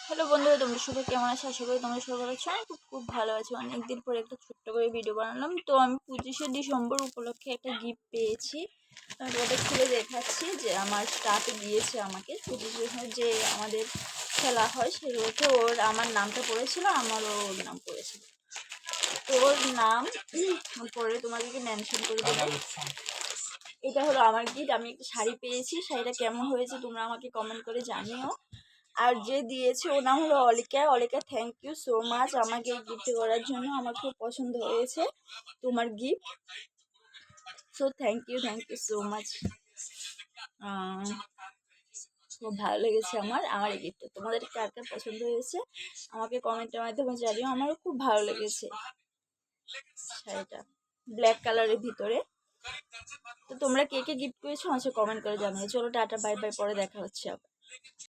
Hello বন্ধুরা, তোমরা সবাই কেমন আছো? আশা করি তোমরা সবাই ভালো আছো। আমি খুব খুব ভালো আছি। অনেকদিন পরে একটা ছোট্ট করে ভিডিও বানালাম। তো আমি 25শে ডিসেম্বর উপলক্ষে একটা গিফট পেয়েছি। আমি ওটা খুলে দেখাচ্ছি যে আমার স্টাফে দিয়েছে আমাকে। 25শে যে আমাদের খেলা হয় সেগুলোতে আমার নামটা পড়েছিল, আমারও ওর নাম পড়েছিল। তো ওর নাম পরে তোমাদেরকে মেনশন করে দেবো। এটা হলো আমার গিফট। আমি একটা শাড়ি পেয়েছি। শাড়িটা কেমন হয়েছে তোমরা আমাকে কমেন্ট করে জানিও। আর যে দিয়েছে ওর নাম হলো অলিকা। অলিকা, থ্যাংক ইউ সো মাচ আমাকে এই গিফট করার জন্য। আমার খুব পছন্দ হয়েছে তোমার gift. So thank you so much. খুব ভালো লেগেছে আমার এই গিফটটা। তোমাদের কার কার পছন্দ হয়েছে আমাকে কমেন্টের মাধ্যমে জানিও। আমারও খুব ভালো লেগেছে শাড়িটা, ব্ল্যাক কালারের ভিতরে। তো তোমরা কে কে গিফট করেছো আমাকে কমেন্ট করে জানিও। চলো টাটা, বাই বাই, পরে দেখা হচ্ছে আবার।